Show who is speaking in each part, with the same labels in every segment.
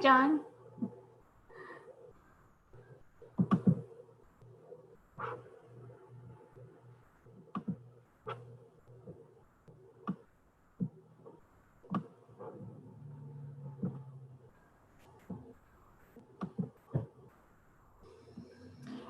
Speaker 1: John.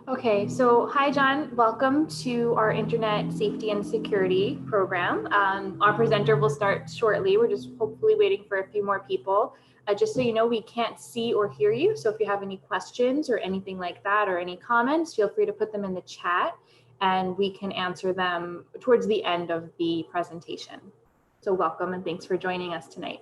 Speaker 1: Okay, so hi, John. Welcome to our Internet Safety and Security program. Our presenter will start shortly. We're just hopefully waiting for a few more people. Just so you know, we can't see or hear you. So if you have any questions or anything like that or any comments, feel free to put them in the chat and we can answer them towards the end of the presentation. So welcome and thanks for joining us tonight.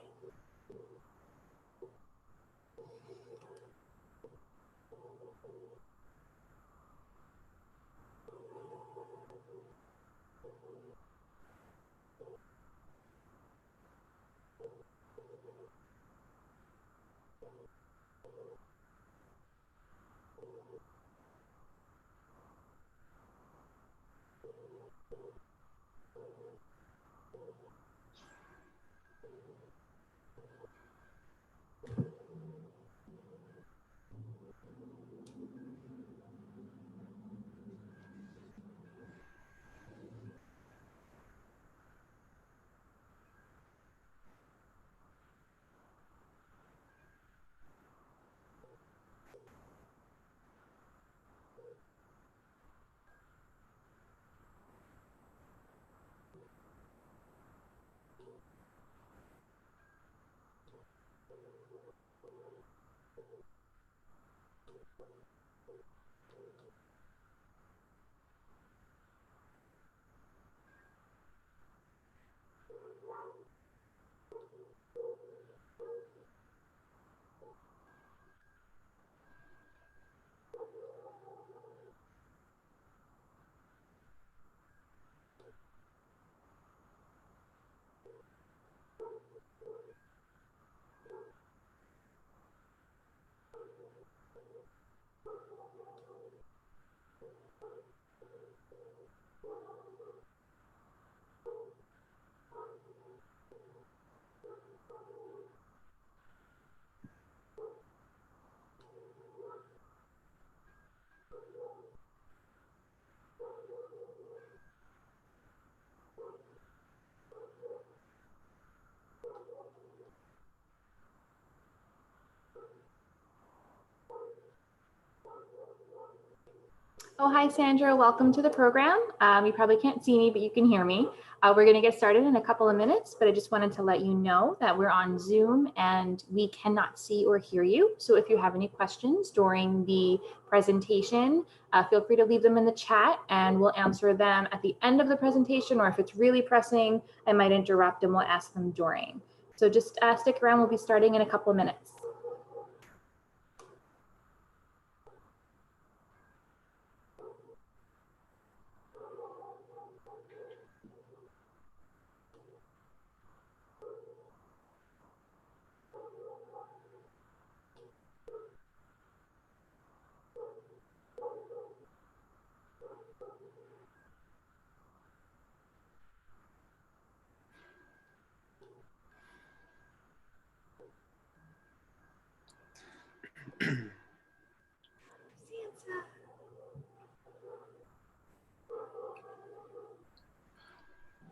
Speaker 1: Oh, hi, Sandra. Welcome to the program. You probably can't see me, but you can hear me. We're going to get started in a couple of minutes, but I just wanted to let you know that we're on Zoom and we cannot see or hear you. So if you have any questions during the presentation, feel free to leave them in the chat and we'll answer them at the end of the presentation, or if it's really pressing, I might interrupt and we'll ask them during. So just stick around. We'll be starting in a couple of minutes.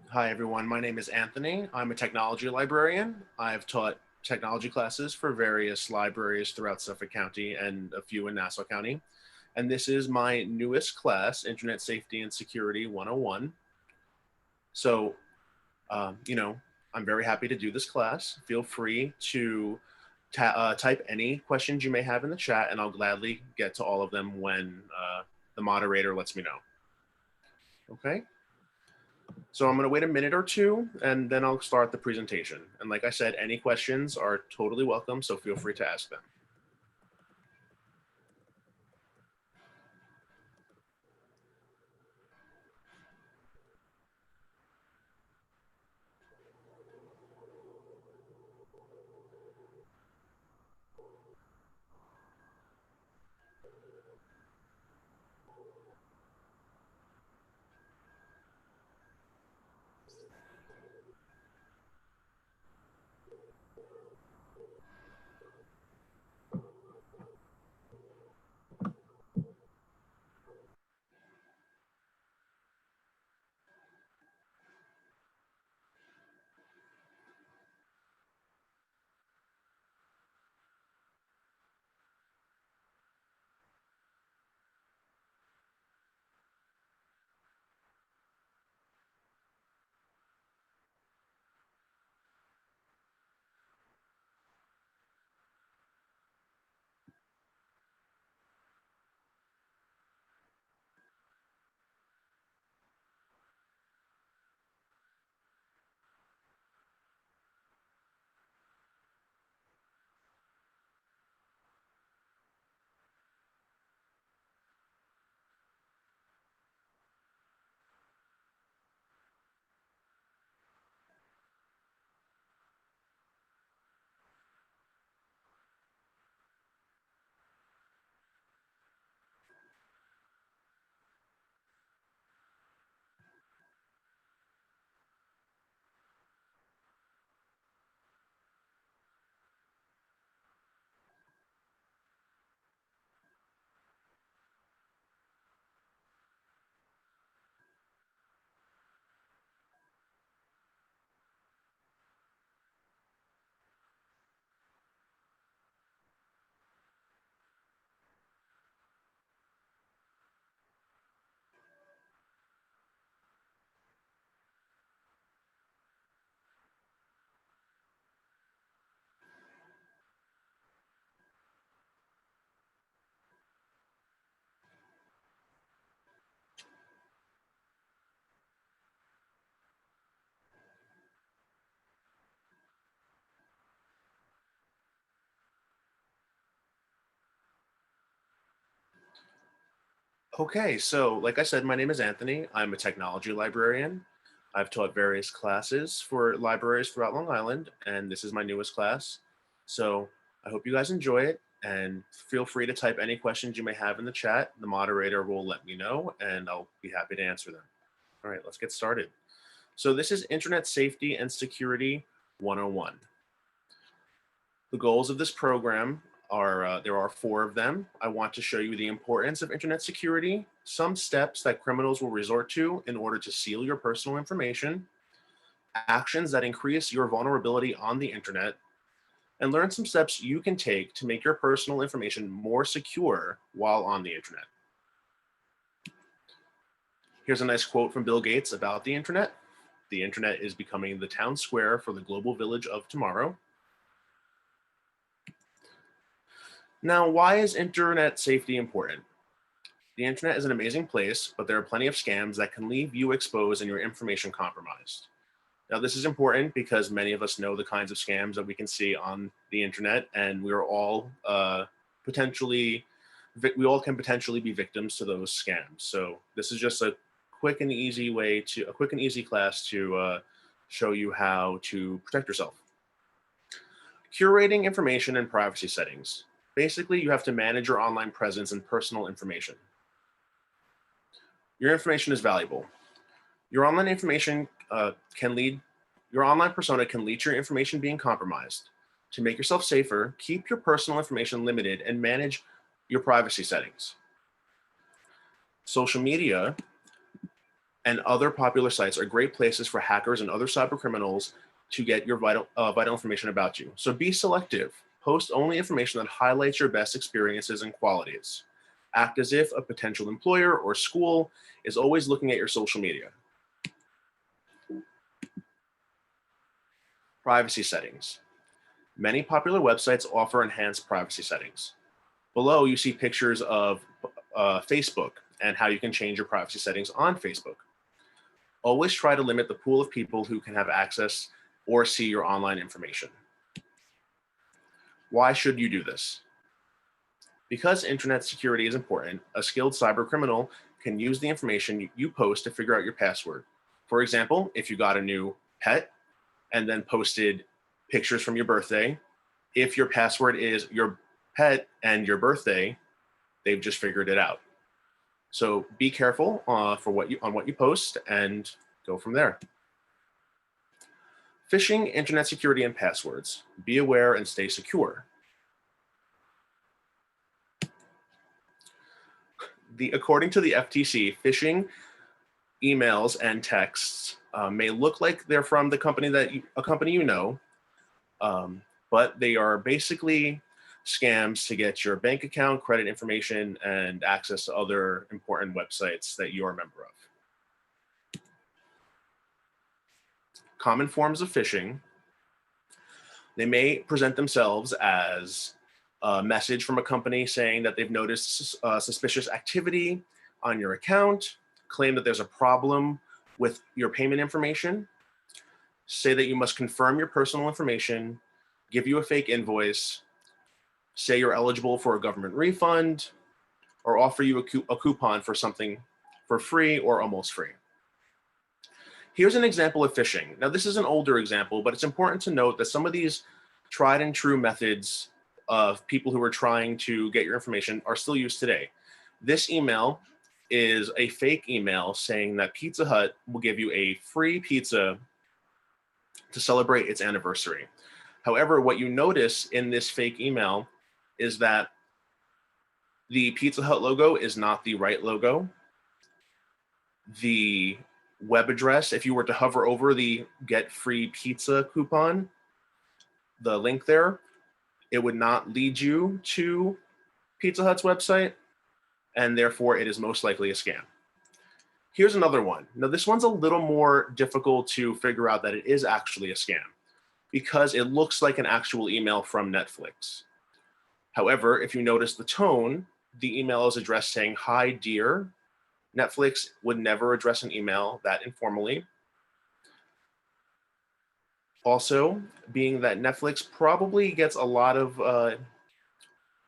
Speaker 2: Hi, everyone. My name is Anthony. I'm a technology librarian. I've taught technology classes for various libraries throughout Suffolk County and a few in Nassau County. And this is my newest class, Internet Safety and Security 101. So, I'm very happy to do this class. Feel free to type any questions you may have in the chat, and I'll gladly get to all of them when the moderator lets me know. Okay? So I'm going to wait a minute or two, and then I'll start the presentation. And like I said, any questions are totally welcome, so feel free to ask them. Okay, so like I said, my name is Anthony. I'm a technology librarian. I've taught various classes for libraries throughout Long Island, and this is my newest class. So I hope you guys enjoy it, and feel free to type any questions you may have in the chat. The moderator will let me know, and I'll be happy to answer them. All right, let's get started. So this is Internet Safety and Security 101. The goals of this program are, there are 4 of them. I want to show you the importance of internet security, some steps that criminals will resort to in order to steal your personal information, actions that increase your vulnerability on the internet, and learn some steps you can take to make your personal information more secure while on the internet. Here's a nice quote from Bill Gates about the internet. The internet is becoming the town square for the global village of tomorrow. Now, why is internet safety important? The internet is an amazing place, but there are plenty of scams that can leave you exposed and your information compromised. Now, this is important because many of us know the kinds of scams that we can see on the internet, and we are all we all can potentially be victims to those scams. So this is just a quick and easy class to show you how to protect yourself. Curating information and privacy settings. Basically, you have to manage your online presence and personal information. Your information is valuable. Your online information your online persona can lead to your information being compromised. To make yourself safer, keep your personal information limited and manage your privacy settings. Social media and other popular sites are great places for hackers and other cyber criminals to get your vital information about you. So be selective. Post only information that highlights your best experiences and qualities. Act as if a potential employer or school is always looking at your social media. Privacy settings. Many popular websites offer enhanced privacy settings. Below, you see pictures of Facebook and how you can change your privacy settings on Facebook. Always try to limit the pool of people who can have access or see your online information. Why should you do this? Because internet security is important, a skilled cyber criminal can use the information you post to figure out your password. For example, if you got a new pet and then posted pictures from your birthday, if your password is your pet and your birthday, they've just figured it out. So be careful on what you post and go from there. Phishing, internet security, and passwords. Be aware and stay secure. According to the FTC, phishing emails and texts may look like they're from a company you know, but they are basically scams to get your bank account, credit information, and access to other important websites that you're a member of. Common forms of phishing. They may present themselves as a message from a company saying that they've noticed suspicious activity on your account, claim that there's a problem with your payment information, say that you must confirm your personal information, give you a fake invoice, say you're eligible for a government refund, or offer you a coupon for something for free or almost free. Here's an example of phishing. Now, this is an older example, but it's important to note that some of these tried and true methods of people who are trying to get your information are still used today. This email is a fake email saying that Pizza Hut will give you a free pizza to celebrate its anniversary. However, what you notice in this fake email is that the Pizza Hut logo is not the right logo. The web address, if you were to hover over the get free pizza coupon, the link there, it would not lead you to Pizza Hut's website, and therefore it is most likely a scam. Here's another one. Now, this one's a little more difficult to figure out that it is actually a scam because it looks like an actual email from Netflix. However, if you notice the tone, the email is addressed saying, "Hi, dear." Netflix would never address an email that informally. Also, being that Netflix probably gets a lot of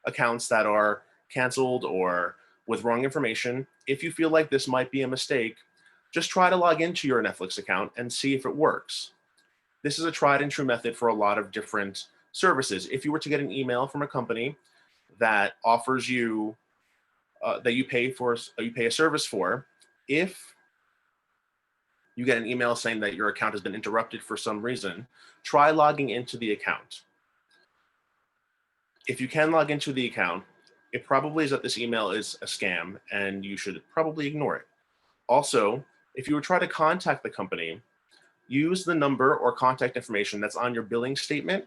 Speaker 2: accounts that are canceled or with wrong information. If you feel like this might be a mistake, just try to log into your Netflix account and see if it works. This is a tried and true method for a lot of different services. If you were to get an email from a company that offers you that you pay a service for, if you get an email saying that your account has been interrupted for some reason, try logging into the account. If you can log into the account, it probably is that this email is a scam and you should probably ignore it. Also, if you would try to contact the company, use the number or contact information that's on your billing statement.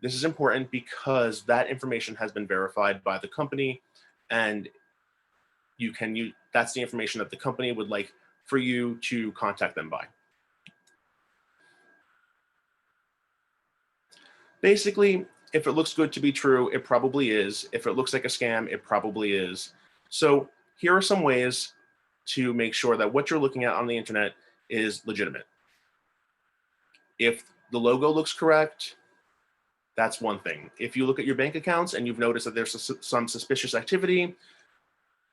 Speaker 2: This is important because that information has been verified by the company, and that's the information that the company would like for you to contact them by. Basically, if it looks good to be true, it probably is. If it looks like a scam, it probably is. So here are some ways to make sure that what you're looking at on the internet is legitimate. If the logo looks correct, that's one thing. If you look at your bank accounts and you've noticed that there's some suspicious activity,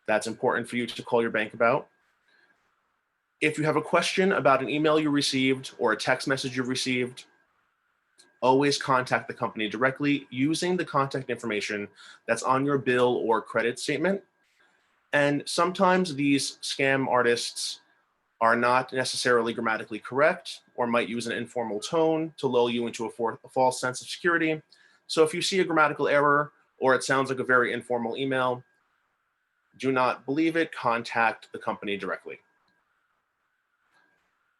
Speaker 2: that's important for you to call your bank about. If you have a question about an email you received or a text message you received, always contact the company directly using the contact information that's on your bill or credit statement. And sometimes these scam artists are not necessarily grammatically correct or might use an informal tone to lull you into a false sense of security. So if you see a grammatical error or it sounds like a very informal email, do not believe it, contact the company directly.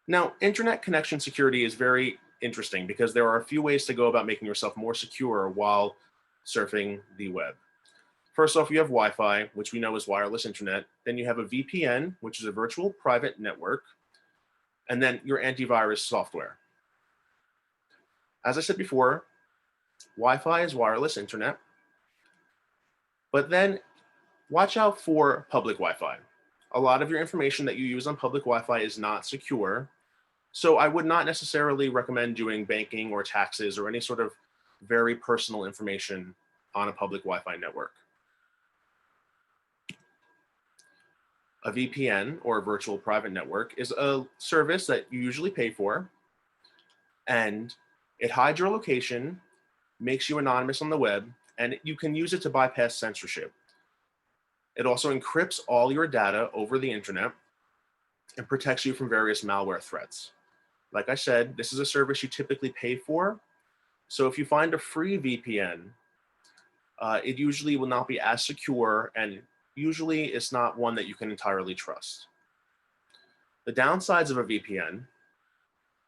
Speaker 2: Now, internet connection security is very interesting because there are a few ways to go about making yourself more secure while surfing the web. First off, you have Wi-Fi, which we know is wireless internet. Then you have a VPN, which is a virtual private network. And then your antivirus software. As I said before, Wi-Fi is wireless internet. But then watch out for public Wi-Fi. A lot of your information that you use on public Wi-Fi is not secure. So I would not necessarily recommend doing banking or taxes or any sort of very personal information on a public Wi-Fi network. A VPN, or a virtual private network, is a service that you usually pay for, and it hides your location, makes you anonymous on the web, and you can use it to bypass censorship. It also encrypts all your data over the internet and protects you from various malware threats. Like I said, this is a service you typically pay for. So if you find a free VPN, it usually will not be as secure, and usually it's not one that you can entirely trust. The downsides of a VPN: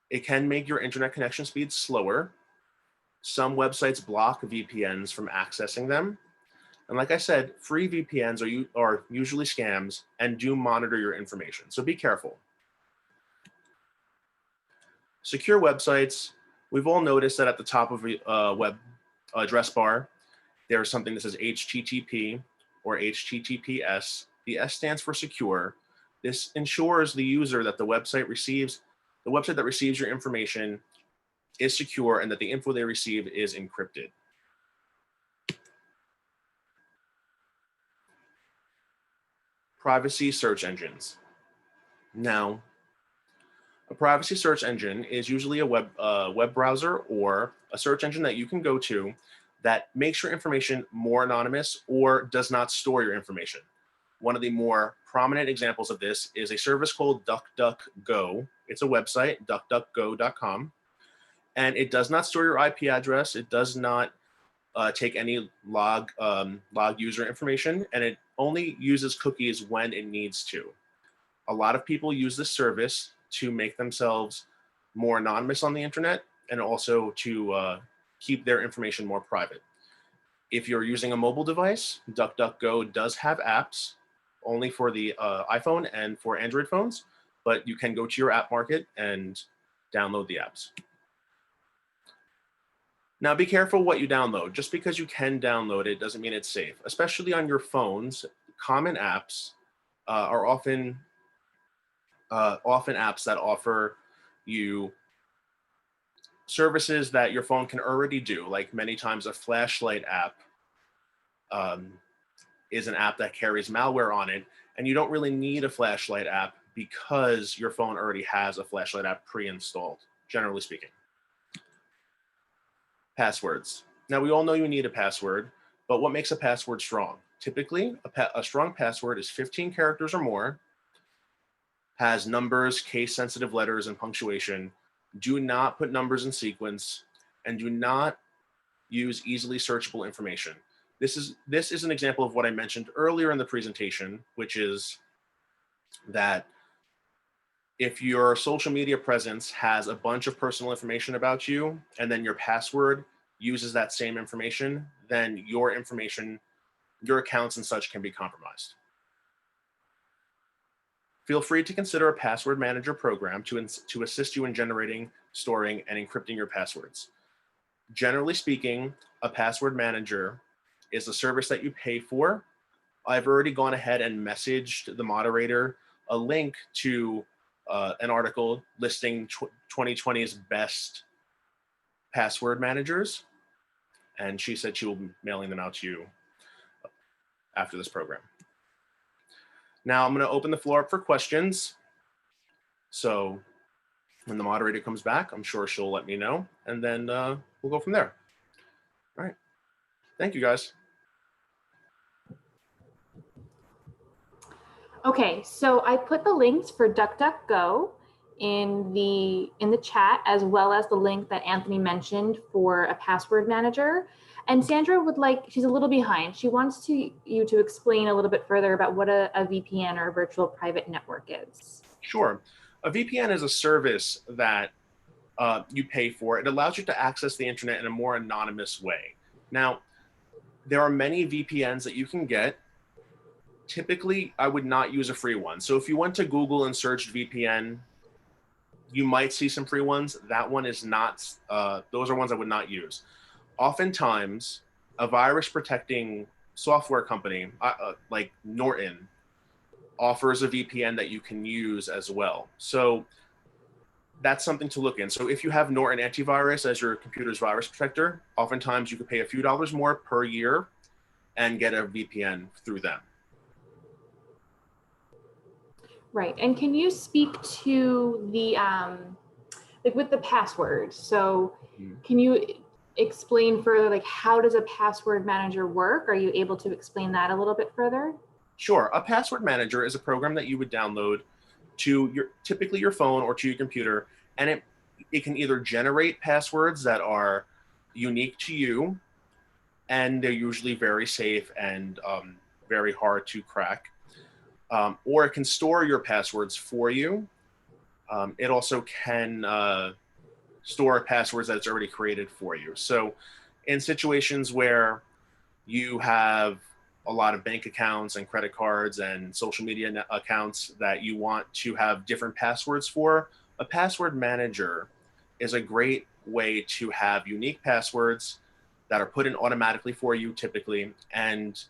Speaker 2: it can make your internet connection speed slower. Some websites block VPNs from accessing them. And like I said, free VPNs are usually scams and do monitor your information, so be careful. Secure websites: we've all noticed that at the top of a web address bar, there's something that says HTTP or HTTPS. The S stands for secure. This ensures the user that the website that receives your information is secure and that the info they receive is encrypted. Privacy search engines. Now, a privacy search engine is usually a web browser or a search engine that you can go to that makes your information more anonymous or does not store your information. One of the more prominent examples of this is a service called DuckDuckGo. It's a website, duckduckgo.com, and it does not store your IP address. It does not take any log user information, and it only uses cookies when it needs to. A lot of people use this service to make themselves more anonymous on the internet and also to keep their information more private. If you're using a mobile device, DuckDuckGo does have apps only for the iPhone and for Android phones, but you can go to your app market and download the apps. Now, be careful what you download. Just because you can download it doesn't mean it's safe, especially on your phones. Common apps are often apps that offer you services that your phone can already do, like many times a flashlight app is an app that carries malware on it, and you don't really need a flashlight app because your phone already has a flashlight app pre-installed, generally speaking. Passwords. Now, we all know you need a password, but what makes a password strong? Typically, a strong password is 15 characters or more, has numbers, case-sensitive letters, and punctuation. Do not put numbers in sequence, and do not use easily searchable information. This is an example of what I mentioned earlier in the presentation, which is that if your social media presence has a bunch of personal information about you, and then your password uses that same information, then your information, your accounts and such can be compromised. Feel free to consider a password manager program to assist you in generating, storing, and encrypting your passwords. Generally speaking, a password manager is a service that you pay for. I've already gone ahead and messaged the moderator a link to an article listing 2020's best password managers, and she said she will be mailing them out to you after this program. Now I'm going to open the floor up for questions. So when the moderator comes back, I'm sure she'll let me know, and then we'll go from there. All right. Thank you, guys.
Speaker 1: Okay, so I put the links for DuckDuckGo in the chat, as well as the link that Anthony mentioned for a password manager. And Sandra would like, she's a little behind. She wants you to explain a little bit further about what a VPN or a virtual private network is.
Speaker 2: Sure. A VPN is a service that you pay for. It allows you to access the internet in a more anonymous way. Now, there are many VPNs that you can get. Typically, I would not use a free one. So if you went to Google and searched VPN, you might see some free ones. That one is not, those are ones I would not use. Oftentimes, a virus protecting software company like Norton offers a VPN that you can use as well. So that's something to look in. So if you have Norton antivirus as your computer's virus protector, oftentimes you could pay a few dollars more per year and get a VPN through them.
Speaker 1: Right, and can you speak to the, like with the password? So can you explain further, like how does a password manager work? Are you able to explain that a little bit further?
Speaker 2: Sure. A password manager is a program that you would download to typically your phone or to your computer, and it can either generate passwords that are unique to you, and they're usually very safe and very hard to crack, or it can store your passwords for you. It also can store passwords that it's already created for you. So in situations where you have a lot of bank accounts and credit cards and social media accounts that you want to have different passwords for, a password manager is a great way to have unique passwords that are put in automatically for you typically, and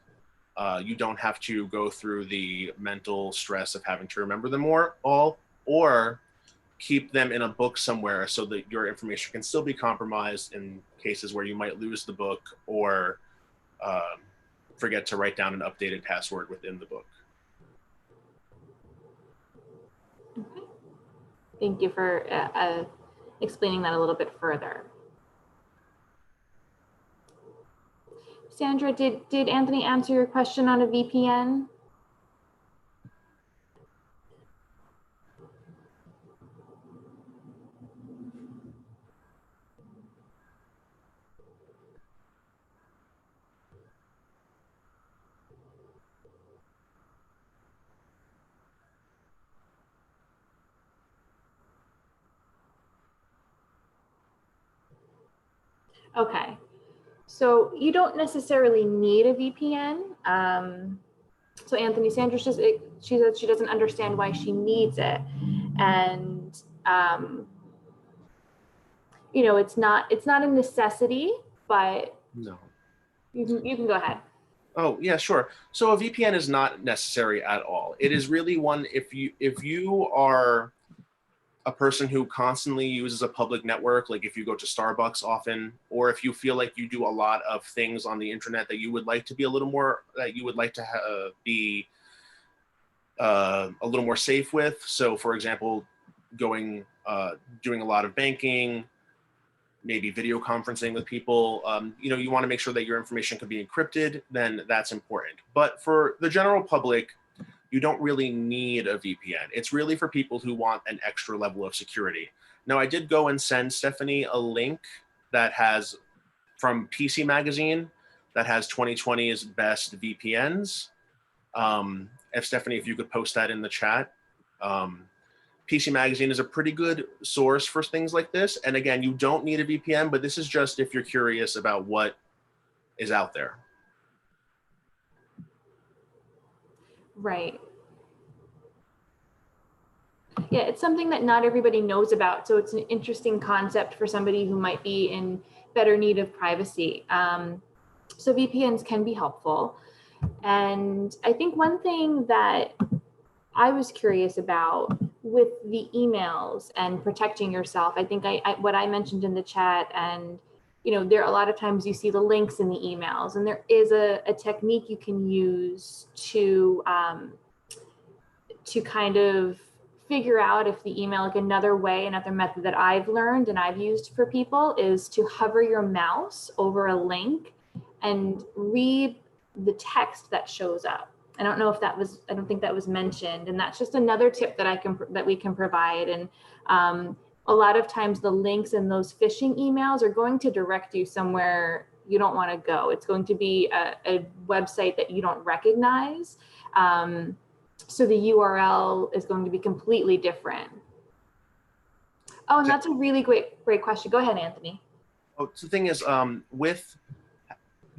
Speaker 2: you don't have to go through the mental stress of having to remember them all, or keep them in a book somewhere so that your information can still be compromised in cases where you might lose the book or forget to write down an updated password within the book.
Speaker 1: Okay. Thank you for explaining that a little bit further. Sandra, did Anthony answer your question on a VPN? Okay, so you don't necessarily need a VPN. So Anthony, Sandra she said she doesn't understand why she needs it, and you know, it's not a necessity, but
Speaker 2: No.
Speaker 1: you can go ahead.
Speaker 2: Oh, yeah, sure. So a VPN is not necessary at all. It is really one if you are a person who constantly uses a public network, like if you go to Starbucks often, or if you feel like you do a lot of things on the internet that you would like to be a little more, that you would like to be a little more safe with. So for example, doing a lot of banking, maybe video conferencing with people, you want to make sure that your information can be encrypted, then that's important. But for the general public, you don't really need a VPN. It's really for people who want an extra level of security. Now, I did go and send Stephanie a link that has from PC Magazine that has 2020's best VPNs. If you could post that in the chat. PC Magazine is a pretty good source for things like this. And again, you don't need a VPN, but this is just if you're curious about what is out there.
Speaker 1: Right. Yeah, it's something that not everybody knows about. So it's an interesting concept for somebody who might be in better need of privacy. So VPNs can be helpful. And I think one thing that I was curious about with the emails and protecting yourself, I think what I mentioned in the chat, and there are a lot of times you see the links in the emails, and there is a technique you can use to kind of figure out if the email, like another method that I've learned and I've used for people is to hover your mouse over a link and read the text that shows up. I don't think that was mentioned. And that's just another tip that we can provide. And a lot of times the links in those phishing emails are going to direct you somewhere you don't want to go. It's going to be a website that you don't recognize. So the URL is going to be completely different. Oh, and that's a really great question. Go ahead, Anthony.
Speaker 2: Oh, so the thing is,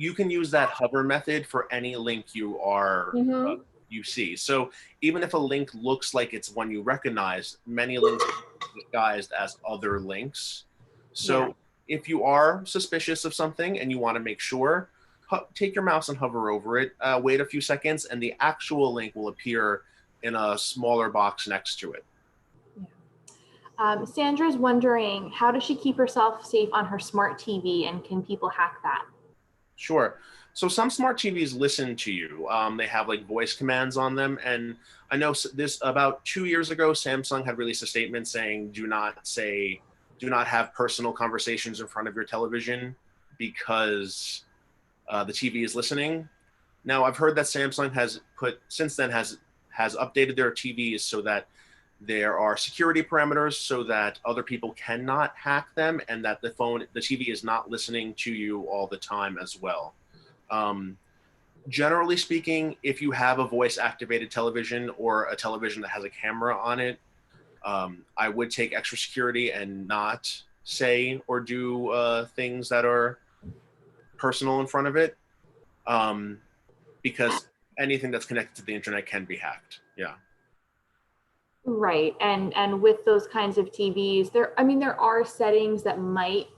Speaker 2: you can use that hover method for any link you see. So even if a link looks like it's one you recognize, many links are disguised as other links. So if you are suspicious of something and you want to make sure, take your mouse and hover over it, wait a few seconds, and the actual link will appear in a smaller box next to it.
Speaker 1: Sandra's wondering, how does she keep herself safe on her smart TV, and can people hack that?
Speaker 2: Sure. So some smart TVs listen to you. They have like voice commands on them. And I know this about 2 years ago, Samsung had released a statement saying, do not have personal conversations in front of your television because the TV is listening. Now I've heard that Samsung has updated their TVs so that there are security parameters so that other people cannot hack them, and that the TV is not listening to you all the time as well. Generally speaking, if you have a voice activated television or a television that has a camera on it, I would take extra security and not say or do things that are personal in front of it, because anything that's connected to the internet can be hacked. Yeah.
Speaker 1: Right. And with those kinds of TVs, there are settings that might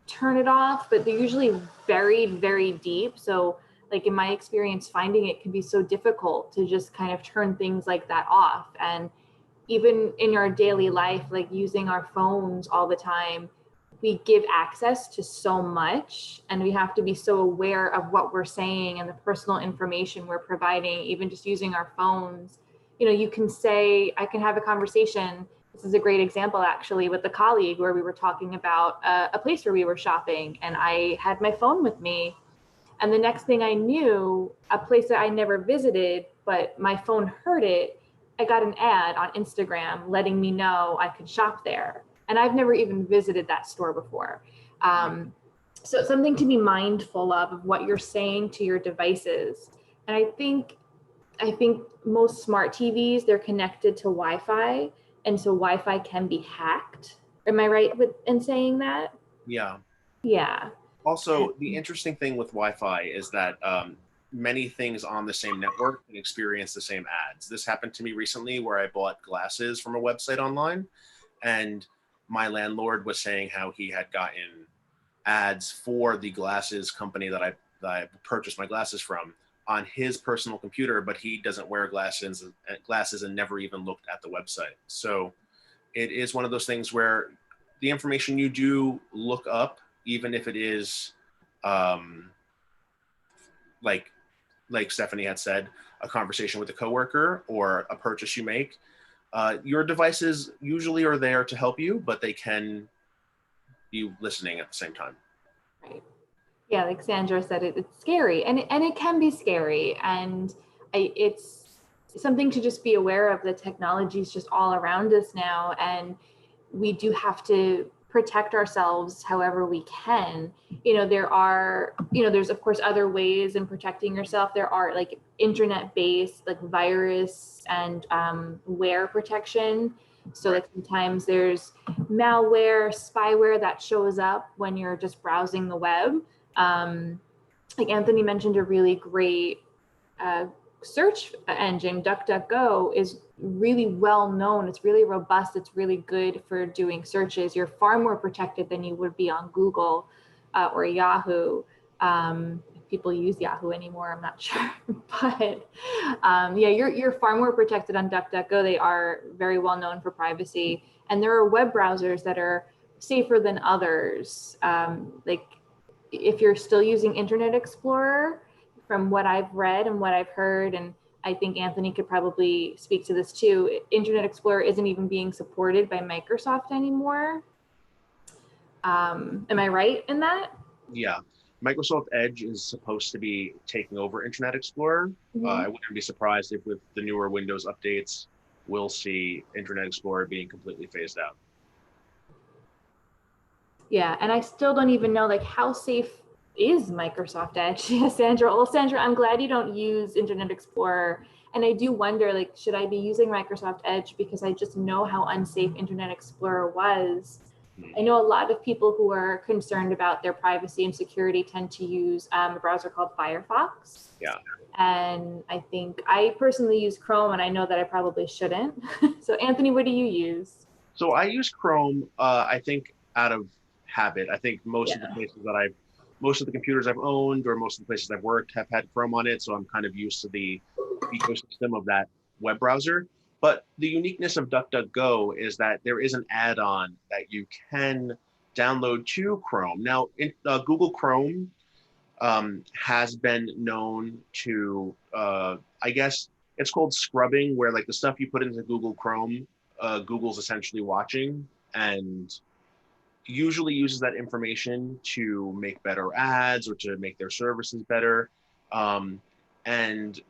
Speaker 1: turn it off, but they're usually very, very deep. So like in my experience, finding it can be so difficult to just kind of turn things like that off. And even in our daily life, like using our phones all the time, we give access to so much, and we have to be so aware of what we're saying and the personal information we're providing, even just using our phones. You can say, I can have a conversation. This is a great example, actually, with a colleague where we were talking about a place where we were shopping, and I had my phone with me. And the next thing I knew, a place that I never visited, but my phone heard it, I got an ad on Instagram letting me know I could shop there. And I've never even visited that store before. So it's something to be mindful of what you're saying to your devices. And I think most smart TVs, they're connected to Wi-Fi, and so Wi-Fi can be hacked. Am I right in saying that?
Speaker 2: Yeah.
Speaker 1: Yeah.
Speaker 2: Also, the interesting thing with Wi-Fi is that many things on the same network can experience the same ads. This happened to me recently where I bought glasses from a website online, and my landlord was saying how he had gotten ads for the glasses company that I purchased my glasses from on his personal computer, but he doesn't wear glasses and never even looked at the website. So it is one of those things where the information you do look up, even if it is like Stephanie had said, a conversation with a coworker or a purchase you make, your devices usually are there to help you, but they can be listening at the same time.
Speaker 1: Right. Yeah, like Sandra said, it's scary, and it can be scary, and it's something to just be aware of. The technology is just all around us now, and we do have to protect ourselves however we can. There's of course other ways in protecting yourself. There are like internet-based like virus and wear protection. So like sometimes there's malware, spyware that shows up when you're just browsing the web. Like Anthony mentioned, a really great search engine, DuckDuckGo, is really well known. It's really robust. It's really good for doing searches. You're far more protected than you would be on Google or Yahoo. If people use Yahoo anymore, I'm not sure. But yeah, you're far more protected on DuckDuckGo. They are very well known for privacy. And there are web browsers that are safer than others. Like if you're still using Internet Explorer, from what I've read and what I've heard, and I think Anthony could probably speak to this too, Internet Explorer isn't even being supported by Microsoft anymore. Am I right in that?
Speaker 2: Yeah. Microsoft Edge is supposed to be taking over Internet Explorer.
Speaker 1: Mm-hmm.
Speaker 2: I wouldn't be surprised if with the newer Windows updates, we'll see Internet Explorer being completely phased out.
Speaker 1: Yeah, and I still don't even know like how safe is Microsoft Edge. Yeah, Sandra. Well, Sandra, I'm glad you don't use Internet Explorer. And I do wonder, like, should I be using Microsoft Edge because I just know how unsafe Internet Explorer was. I know a lot of people who are concerned about their privacy and security tend to use a browser called Firefox.
Speaker 2: Yeah.
Speaker 1: And I think I personally use Chrome, and I know that I probably shouldn't. So Anthony, what do you use?
Speaker 2: So I use Chrome, I think out of habit. I think most of the computers I've owned or most of the places I've worked have had Chrome on it. So I'm kind of used to the ecosystem of that web browser. But the uniqueness of DuckDuckGo is that there is an add-on that you can download to Chrome. Now, Google Chrome has been known to, I guess it's called scrubbing, where like the stuff you put into Google Chrome, Google's essentially watching and usually uses that information to make better ads or to make their services better. And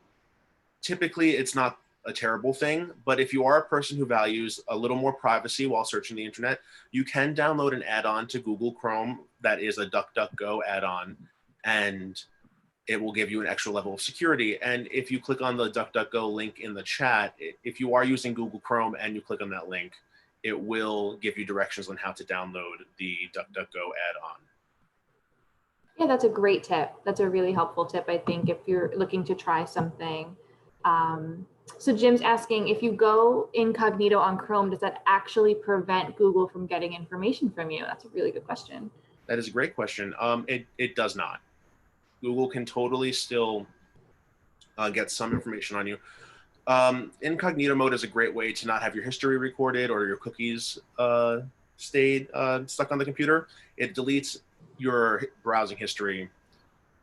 Speaker 2: typically it's not a terrible thing, but if you are a person who values a little more privacy while searching the internet, you can download an add-on to Google Chrome that is a DuckDuckGo add-on, and it will give you an extra level of security. And if you click on the DuckDuckGo link in the chat, if you are using Google Chrome and you click on that link, it will give you directions on how to download the DuckDuckGo add-on.
Speaker 1: Yeah, that's a great tip. That's a really helpful tip, I think, if you're looking to try something. So Jim's asking, if you go incognito on Chrome, does that actually prevent Google from getting information from you? That's a really good question.
Speaker 2: That is a great question. It does not. Google can totally still get some information on you. Incognito mode is a great way to not have your history recorded or your cookies stayed stuck on the computer. It deletes your browsing history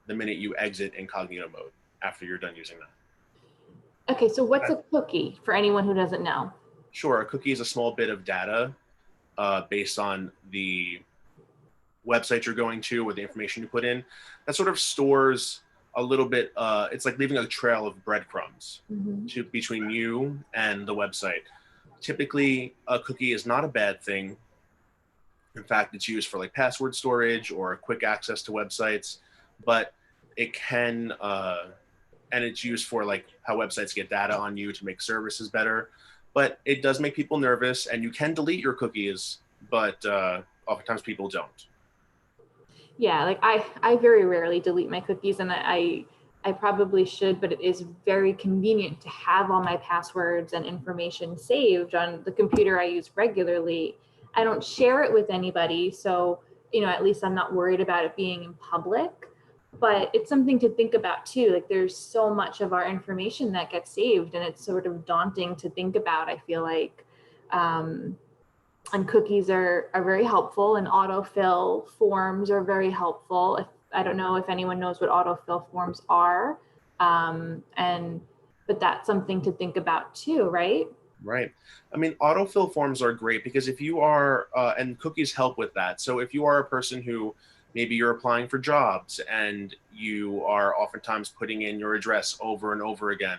Speaker 2: the minute you exit incognito mode after you're done using that.
Speaker 1: Okay, so what's a cookie for anyone who doesn't know?
Speaker 2: Sure, a cookie is a small bit of data based on the website you're going to or the information you put in that sort of stores a little bit, it's like leaving a trail of breadcrumbs between you and the website. Typically, a cookie is not a bad thing. In fact, it's used for like password storage or quick access to websites, but it can, and it's used for like how websites get data on you to make services better. But it does make people nervous, and you can delete your cookies, but oftentimes people don't.
Speaker 1: Yeah, like I very rarely delete my cookies, and I probably should, but it is very convenient to have all my passwords and information saved on the computer I use regularly. I don't share it with anybody, so at least I'm not worried about it being in public. But it's something to think about too. Like there's so much of our information that gets saved, and it's sort of daunting to think about, I feel like. and cookies are very helpful, and autofill forms are very helpful. I don't know if anyone knows what autofill forms are, but that's something to think about too, right?
Speaker 2: Right. I mean, autofill forms are great because if you are, and cookies help with that. So if you are a person who maybe you're applying for jobs and you are oftentimes putting in your address over and over again,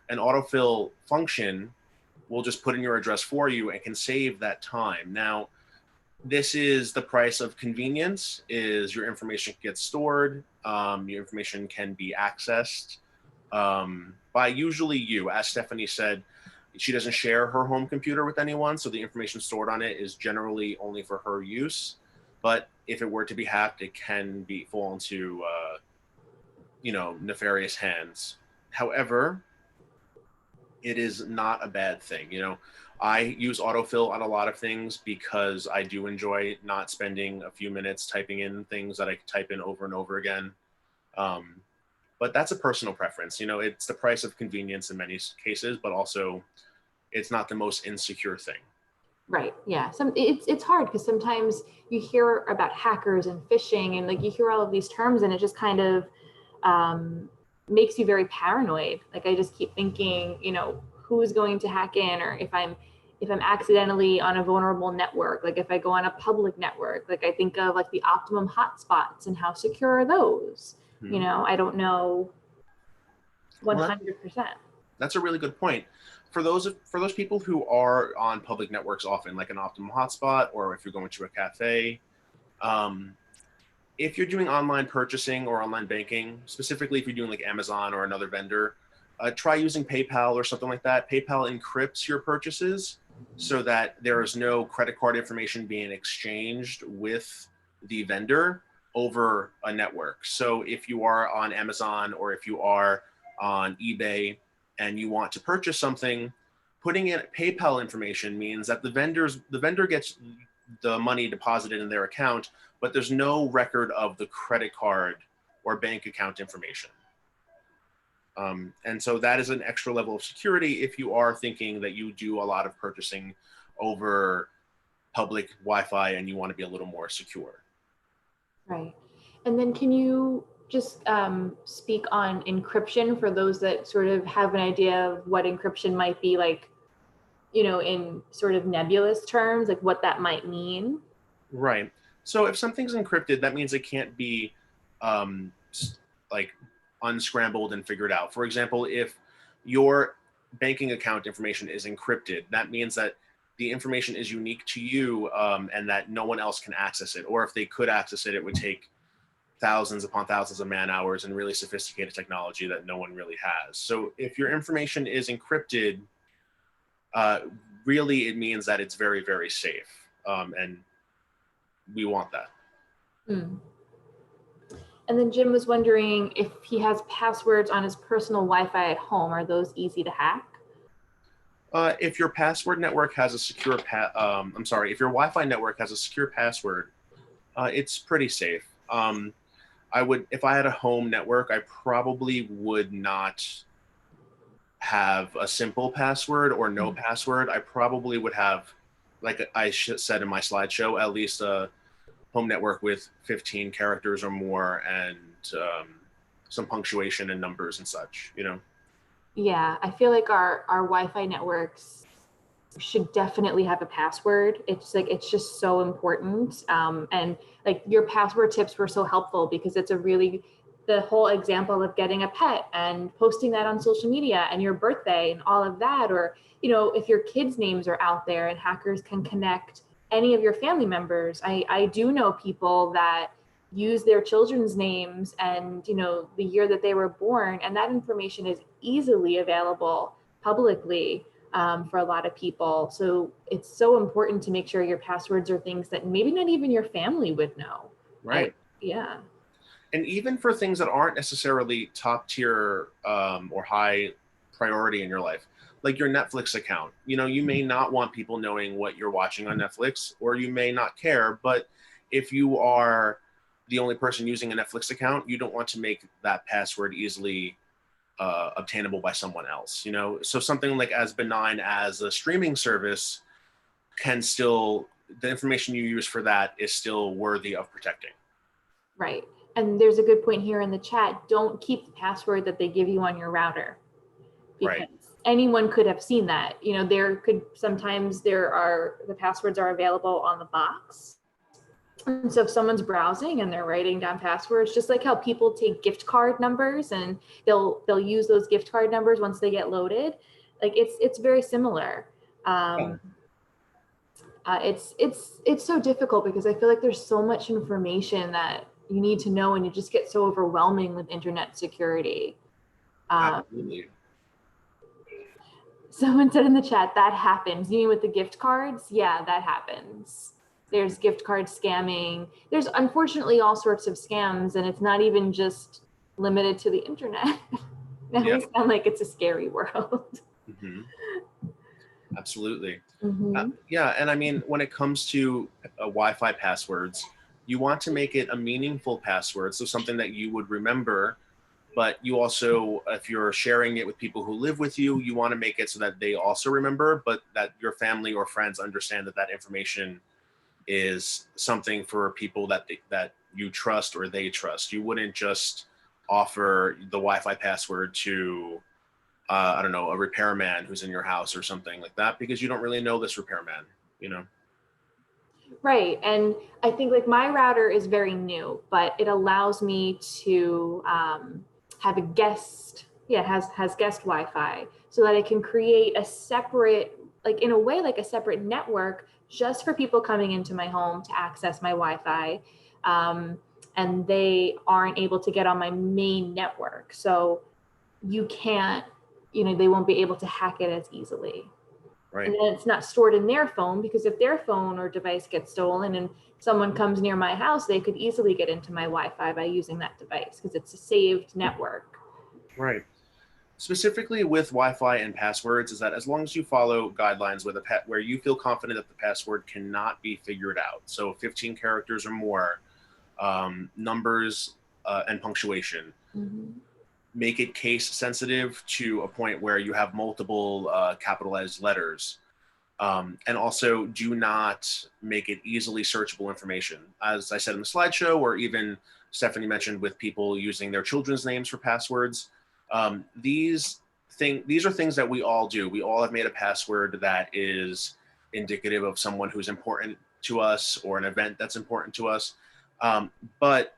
Speaker 2: an autofill function will just put in your address for you and can save that time. Now, this is the price of convenience, is your information gets stored, your information can be accessed by usually you. As Stephanie said, she doesn't share her home computer with anyone, so the information stored on it is generally only for her use. But if it were to be hacked, it can be fall into nefarious hands. However, it is not a bad thing. I use autofill on a lot of things because I do enjoy not spending a few minutes typing in things that I can type in over and over again. Um, but that's a personal preference. It's the price of convenience in many cases, but also it's not the most insecure thing.
Speaker 1: Right. Yeah. It's hard because sometimes you hear about hackers and phishing, and like you hear all of these terms, and it just kind of um, makes you very paranoid. Like I just keep thinking, who's going to hack in, or if I'm accidentally on a vulnerable network, like if I go on a public network, like I think of like the optimum hotspots and how secure are those. I don't know
Speaker 2: Well,
Speaker 1: 100%.
Speaker 2: that's a really good point. For those people who are on public networks often, like an optimum hotspot, or if you're going to a cafe, um, if you're doing online purchasing or online banking, specifically if you're doing like Amazon or another vendor, try using PayPal or something like that. PayPal encrypts your purchases so that there is no credit card information being exchanged with the vendor over a network. So if you are on Amazon or if you are on eBay and you want to purchase something, putting in PayPal information means that the vendor gets the money deposited in their account, but there's no record of the credit card or bank account information. And so that is an extra level of security if you are thinking that you do a lot of purchasing over public Wi-Fi and you want to be a little more secure.
Speaker 1: Right. And then can you just speak on encryption for those that sort of have an idea of what encryption might be like, in sort of nebulous terms, like what that might mean?
Speaker 2: Right. So if something's encrypted, that means it can't be um, like unscrambled and figured out. For example, if your banking account information is encrypted, that means that the information is unique to you and that no one else can access it. Or if they could access it, it would take thousands upon thousands of man hours and really sophisticated technology that no one really has. So if your information is encrypted, really it means that it's very, very safe. And we want that.
Speaker 1: Hmm. And then Jim was wondering if he has passwords on his personal Wi-Fi at home. Are those easy to hack?
Speaker 2: If your password network has a secure if your Wi-Fi network has a secure password, it's pretty safe. If I had a home network, I probably would not have a simple password or no password. I probably would have, like said in my slideshow, at least a home network with 15 characters or more and some punctuation and numbers and such.
Speaker 1: Yeah, I feel like our Wi-Fi networks should definitely have a password. It's just so important. And like your password tips were so helpful because it's the whole example of getting a pet and posting that on social media and your birthday and all of that. Or, if your kids' names are out there and hackers can connect any of your family members. I do know people that use their children's names and, the year that they were born, and that information is easily available publicly for a lot of people. So it's so important to make sure your passwords are things that maybe not even your family would know.
Speaker 2: Right.
Speaker 1: Yeah.
Speaker 2: And even for things that aren't necessarily top tier or high priority in your life, like your Netflix account, you may not want people knowing what you're watching on Netflix, or you may not care. But if you are the only person using a Netflix account, you don't want to make that password easily obtainable by someone else. So something like as benign as a streaming service can still the information you use for that is still worthy of protecting.
Speaker 1: Right. And there's a good point here in the chat. Don't keep the password that they give you on your router, because
Speaker 2: Right.
Speaker 1: anyone could have seen that. Sometimes the passwords are available on the box. And so if someone's browsing and they're writing down passwords, just like how people take gift card numbers and they'll use those gift card numbers once they get loaded, like it's very similar. It's so difficult because I feel like there's so much information that you need to know, and you just get so overwhelming with internet security.
Speaker 2: Absolutely.
Speaker 1: Someone said in the chat, that happens. You mean with the gift cards? Yeah, that happens. There's gift card scamming. There's unfortunately all sorts of scams, and it's not even just limited to the internet. Now we sound like it's a scary world.
Speaker 2: Mm-hmm. Absolutely.
Speaker 1: Mm-hmm.
Speaker 2: Yeah, and I mean, when it comes to Wi-Fi passwords, you want to make it a meaningful password, so something that you would remember. But you also, if you're sharing it with people who live with you, you want to make it so that they also remember, but that your family or friends understand that that information is something for people that you trust or they trust. You wouldn't just offer the Wi-Fi password to, I don't know, a repairman who's in your house or something like that, because you don't really know this repairman, you know?
Speaker 1: Right. And I think like my router is very new, but it allows me to have a guest, has guest Wi-Fi, so that I can create a separate, like in a way, like a separate network just for people coming into my home to access my Wi-Fi. And they aren't able to get on my main network. So you can't, they won't be able to hack it as easily.
Speaker 2: Right.
Speaker 1: And then it's not stored in their phone, because if their phone or device gets stolen and someone comes near my house, they could easily get into my Wi-Fi by using that device, because it's a saved network.
Speaker 2: Right. Specifically with Wi-Fi and passwords is that as long as you follow guidelines with where you feel confident that the password cannot be figured out, so 15 characters or more, numbers and punctuation, make it case sensitive to a point where you have multiple capitalized letters. And also do not make it easily searchable information. As I said in the slideshow, or even Stephanie mentioned with people using their children's names for passwords, these are things that we all do. We all have made a password that is indicative of someone who's important to us or an event that's important to us. But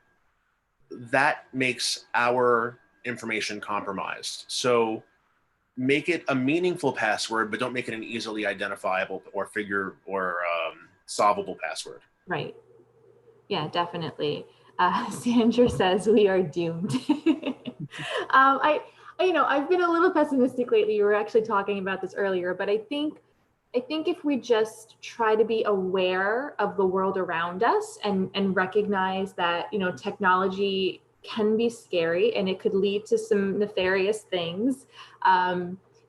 Speaker 2: that makes our information compromised. So make it a meaningful password, but don't make it an easily identifiable or solvable password.
Speaker 1: Right. Yeah, definitely. Sandra says we are doomed. I've been a little pessimistic lately. We were actually talking about this earlier, but I think if we just try to be aware of the world around us and recognize that, technology can be scary and it could lead to some nefarious things,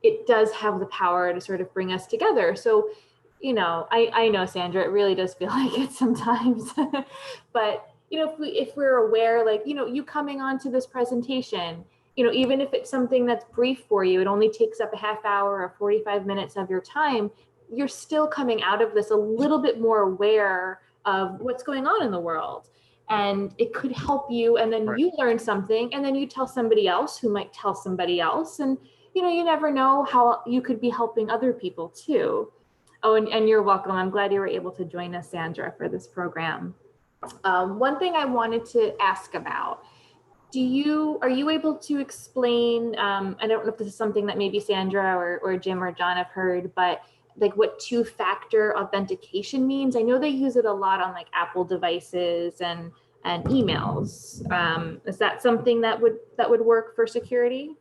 Speaker 1: it does have the power to sort of bring us together. So, I know, Sandra, it really does feel like it sometimes, but, if we're aware, like, you coming onto this presentation, even if it's something that's brief for you, it only takes up a half hour or 45 minutes of your time, you're still coming out of this a little bit more aware of what's going on in the world. And it could help you, and then you learn something, and then you tell somebody else who might tell somebody else, and you never know how you could be helping other people too. Oh, and you're welcome. I'm glad you were able to join us, Sandra, for this program. One thing I wanted to ask about, are you able to explain, I don't know if this is something that maybe Sandra or Jim or John have heard, but like what two-factor authentication means? I know they use it a lot on like Apple devices and emails. Is that something that would work for security?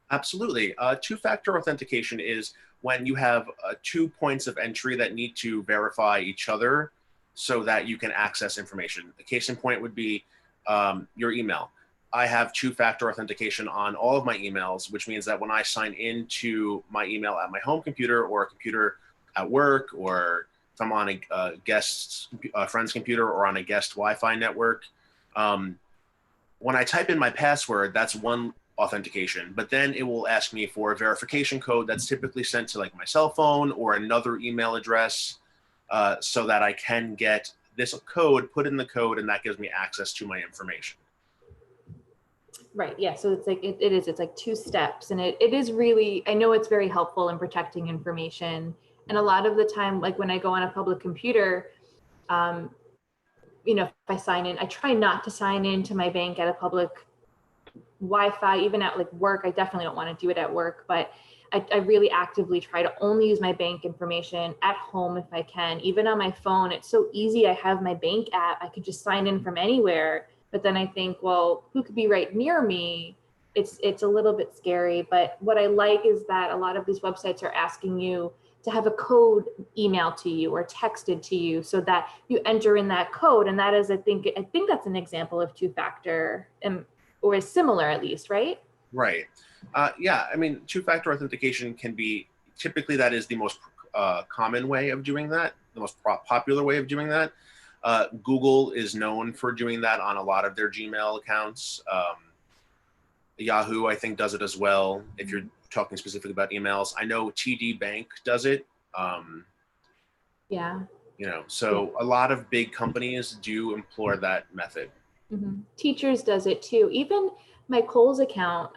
Speaker 2: Absolutely. Two-factor authentication is when you have 2 points of entry that need to verify each other so that you can access information. The case in point would be your email. I have two-factor authentication on all of my emails, which means that when I sign into my email at my home computer or a computer at work, or if I'm on a guest's friend's computer or on a guest Wi-Fi network, when I type in my password, that's one authentication, but then it will ask me for a verification code that's typically sent to like my cell phone or another email address. so that I can get this code, put in the code, and that gives me access to my information.
Speaker 1: Right. Yeah. So it's like, it's like 2 steps, and it is really, I know it's very helpful in protecting information. And a lot of the time, like when I go on a public computer, um, if I sign in, I try not to sign into my bank at a public Wi-Fi, even at like work. I definitely don't want to do it at work, but I really actively try to only use my bank information at home if I can. Even on my phone, it's so easy. I have my bank app. I could just sign in from anywhere. But then I think, well, who could be right near me? It's a little bit scary. But what I like is that a lot of these websites are asking you to have a code emailed to you or texted to you, so that you enter in that code. And that is, I think that's an example of two-factor, or is similar at least, right?
Speaker 2: Right. Yeah, I mean, two-factor authentication can be, typically that is the most common way of doing that, the most popular way of doing that. Google is known for doing that on a lot of their Gmail accounts. Yahoo, I think, does it as well, if you're talking specifically about emails. I know TD Bank does it.
Speaker 1: Yeah.
Speaker 2: So a lot of big companies do employ that method.
Speaker 1: Mm-hmm. Teachers does it too. Even my Kohl's account,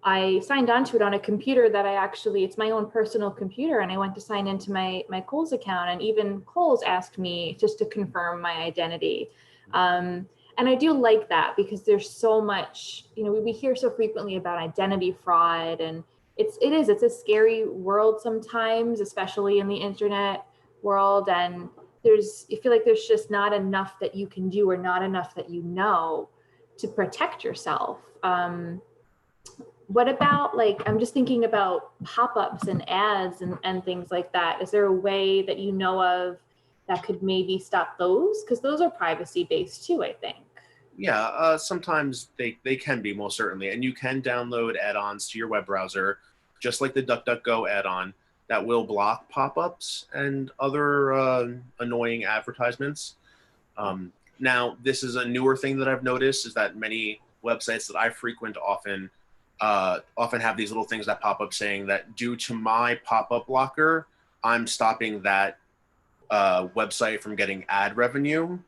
Speaker 1: I signed onto it on a computer that it's my own personal computer, and I went to sign into my Kohl's account, and even Kohl's asked me just to confirm my identity. And I do like that, because there's so much, we hear so frequently about identity fraud, and it's a scary world sometimes, especially in the internet world. And I feel like there's just not enough that you can do, or not enough that to protect yourself. What about, like, I'm just thinking about pop-ups and ads and things like that. Is there a way that you know of that could maybe stop those? Because those are privacy-based too, I think.
Speaker 2: Yeah, sometimes they can be, most certainly. And you can download add-ons to your web browser, just like the DuckDuckGo add-on, that will block pop-ups and other annoying advertisements. Now, this is a newer thing that I've noticed, is that many websites that I frequent often have these little things that pop up saying that due to my pop-up blocker, I'm stopping that website from getting ad revenue.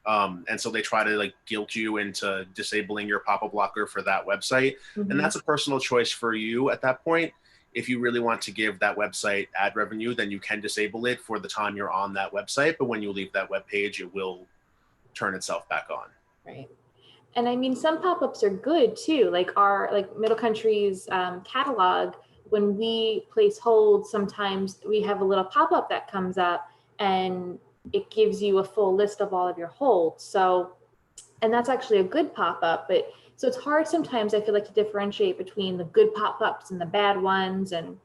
Speaker 2: And so they try to like guilt you into disabling your pop-up blocker for that website.
Speaker 1: Mm-hmm.
Speaker 2: And that's a personal choice for you at that point. If you really want to give that website ad revenue, then you can disable it for the time you're on that website. But when you leave that web page, it will turn itself back on.
Speaker 1: Right. And I mean, some pop-ups are good too. Like Middle Country's catalog, when we place holds, sometimes we have a little pop-up that comes up, and it gives you a full list of all of your holds. So, and that's actually a good pop-up. But so it's hard sometimes, I feel like, to differentiate between the good pop-ups and the bad ones, and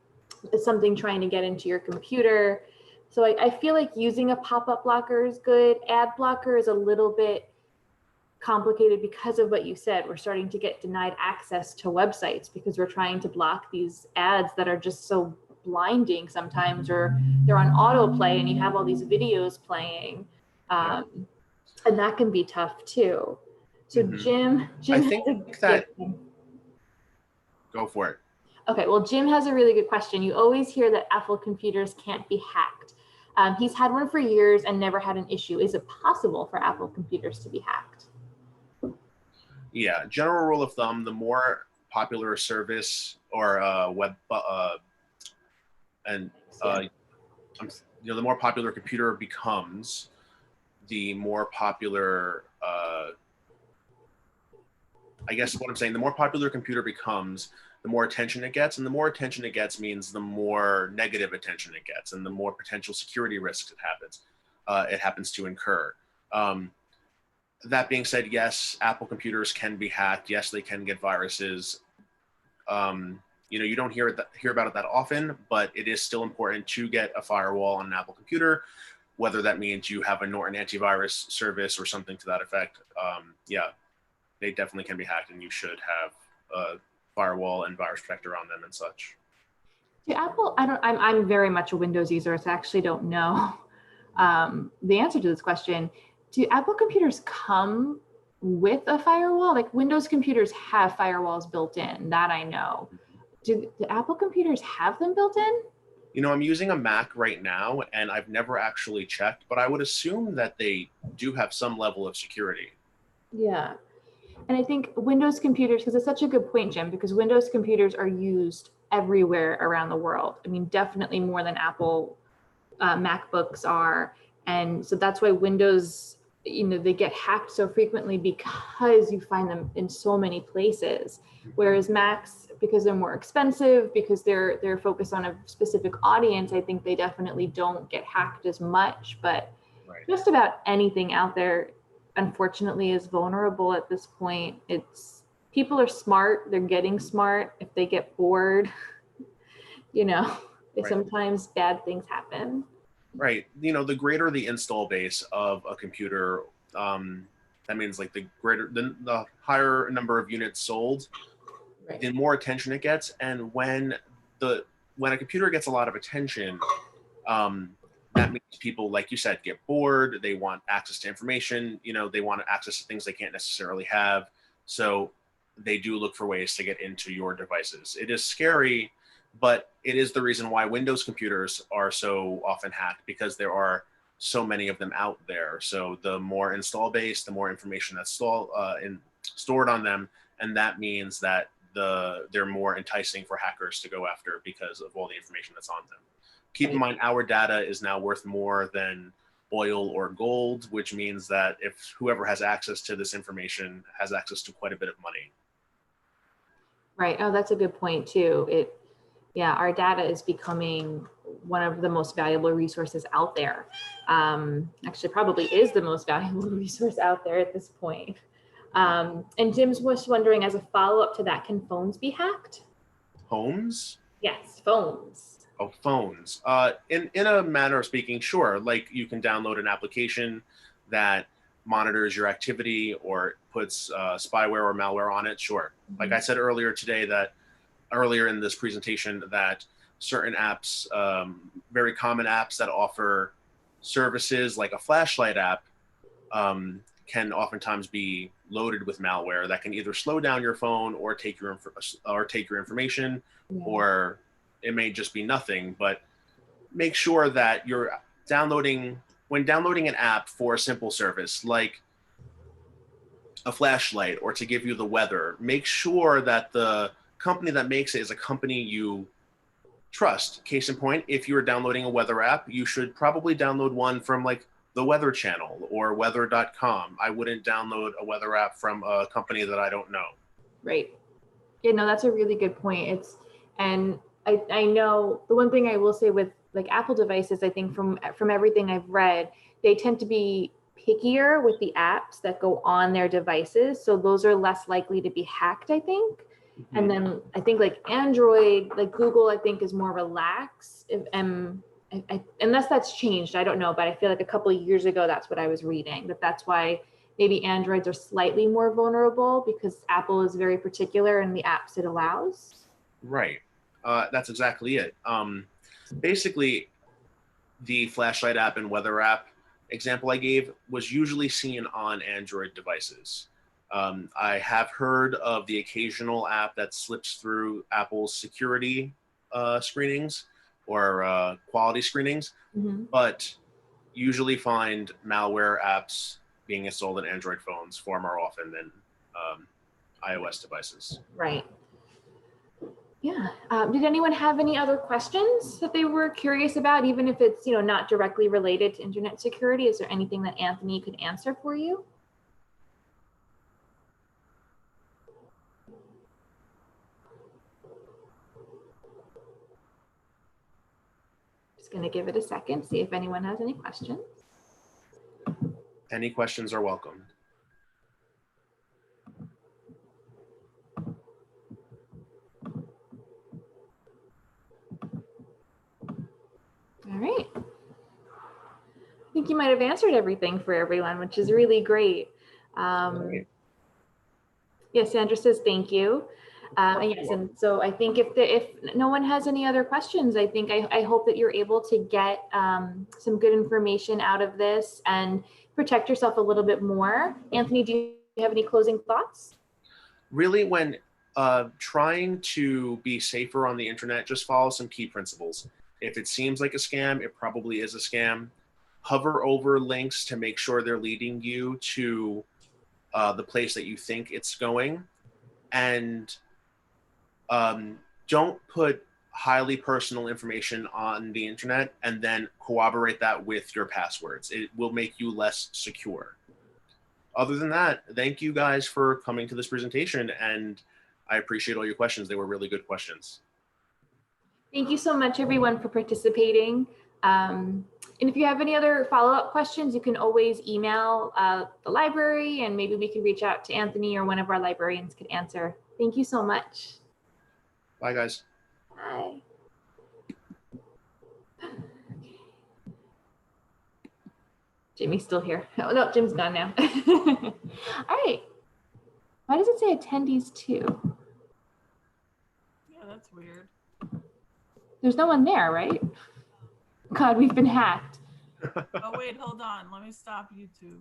Speaker 1: it's something trying to get into your computer. So I feel like using a pop-up blocker is good. Ad blocker is a little bit complicated because of what you said. We're starting to get denied access to websites because we're trying to block these ads that are just so blinding sometimes, or they're on autoplay and you have all these videos playing. And that can be tough too. So Jim
Speaker 2: I think that, go for it.
Speaker 1: Okay, well, Jim has a really good question. You always hear that Apple computers can't be hacked. He's had one for years and never had an issue. Is it possible for Apple computers to be hacked?
Speaker 2: Yeah, general rule of thumb, the more popular a service or web the more popular a computer becomes, the more popular I guess what I'm saying, the more popular a computer becomes, the more attention it gets, and the more attention it gets means the more negative attention it gets, and the more potential security risks it happens to incur. That being said, yes, Apple computers can be hacked. Yes, they can get viruses. You don't hear about it that often, but it is still important to get a firewall on an Apple computer, whether that means you have a Norton antivirus service or something to that effect. Yeah, they definitely can be hacked, and you should have a firewall and virus protector on them and such.
Speaker 1: Apple, I'm very much a Windows user, so I actually don't know the answer to this question. Do Apple computers come with a firewall? Like Windows computers have firewalls built in, that I know. Do Apple computers have them built in?
Speaker 2: I'm using a Mac right now, and I've never actually checked, but I would assume that they do have some level of security.
Speaker 1: Yeah. And I think Windows computers, because it's such a good point, Jim, because Windows computers are used everywhere around the world. I mean, definitely more than Apple MacBooks are. And so that's why Windows, they get hacked so frequently because you find them in so many places. Whereas Macs, because they're more expensive, because they're focused on a specific audience, I think they definitely don't get hacked as much. But
Speaker 2: Right.
Speaker 1: just about anything out there, unfortunately, is vulnerable at this point. It's people are smart, they're getting smart. If they get bored, you know,
Speaker 2: Right.
Speaker 1: sometimes bad things happen.
Speaker 2: Right. The greater the install base of a computer, that means like the higher number of units sold,
Speaker 1: Right.
Speaker 2: the more attention it gets. And when a computer gets a lot of attention, um, that means people, like you said, get bored. They want access to information. They want access to things they can't necessarily have. So they do look for ways to get into your devices. It is scary, but it is the reason why Windows computers are so often hacked, because there are so many of them out there. So the more install base, the more information that's stored on them, and that means that they're more enticing for hackers to go after because of all the information that's on them. Keep in mind, our data is now worth more than oil or gold, which means that if whoever has access to this information has access to quite a bit of money.
Speaker 1: Right. Oh, that's a good point too. Yeah, our data is becoming one of the most valuable resources out there. Actually, probably is the most valuable resource out there at this point. And Jim's was wondering, as a follow-up to that, can phones be hacked?
Speaker 2: Homes?
Speaker 1: Yes, phones.
Speaker 2: Oh, phones. In a manner of speaking, sure. Like, you can download an application that monitors your activity or puts spyware or malware on it. Sure. Like I said earlier in this presentation, that certain apps, very common apps that offer services like a flashlight app, can oftentimes be loaded with malware that can either slow down your phone or take your information,
Speaker 1: Yeah.
Speaker 2: or it may just be nothing. But make sure that when downloading an app for a simple service like a flashlight or to give you the weather, make sure that the company that makes it is a company you trust. Case in point, if you're downloading a weather app, you should probably download one from like the Weather Channel or weather.com. I wouldn't download a weather app from a company that I don't know.
Speaker 1: Right. Yeah, no, that's a really good point. And I know the one thing I will say with like Apple devices, I think from everything I've read, they tend to be pickier with the apps that go on their devices. So those are less likely to be hacked, I think.
Speaker 2: Mm-hmm.
Speaker 1: And then I think like Android, like Google, I think is more relaxed. Unless that's changed, I don't know. But I feel like a couple of years ago, that's what I was reading. That's why maybe Androids are slightly more vulnerable, because Apple is very particular in the apps it allows.
Speaker 2: Right. That's exactly it. Basically, the flashlight app and weather app example I gave was usually seen on Android devices. I have heard of the occasional app that slips through Apple's security screenings or quality screenings, but usually find malware apps being installed in Android phones far more often than iOS devices.
Speaker 1: Right. Yeah. Did anyone have any other questions that they were curious about, even if it's, not directly related to internet security? Is there anything that Anthony could answer for you? Just going to give it a second, see if anyone has any questions.
Speaker 2: Any questions are welcome.
Speaker 1: All right. I think you might have answered everything for everyone, which is really great. Yes, Sandra says thank you. And yes, and so I think if no one has any other questions, I hope that you're able to get some good information out of this and protect yourself a little bit more. Anthony, do you have any closing thoughts?
Speaker 2: Really, when trying to be safer on the internet, just follow some key principles. If it seems like a scam, it probably is a scam. Hover over links to make sure they're leading you to the place that you think it's going. And don't put highly personal information on the internet and then corroborate that with your passwords. It will make you less secure. Other than that, thank you guys for coming to this presentation, and I appreciate all your questions. They were really good questions.
Speaker 1: Thank you so much, everyone, for participating. And if you have any other follow-up questions, you can always email the library, and maybe we can reach out to Anthony or one of our librarians could answer. Thank you so much.
Speaker 2: Bye, guys.
Speaker 1: Bye. Jimmy's still here. Oh, no, Jim's gone now. All right. Why does it say attendees too?
Speaker 3: Yeah, that's weird.
Speaker 1: There's no one there, right? God, we've been hacked.
Speaker 3: Oh, wait, hold on. Let me stop YouTube.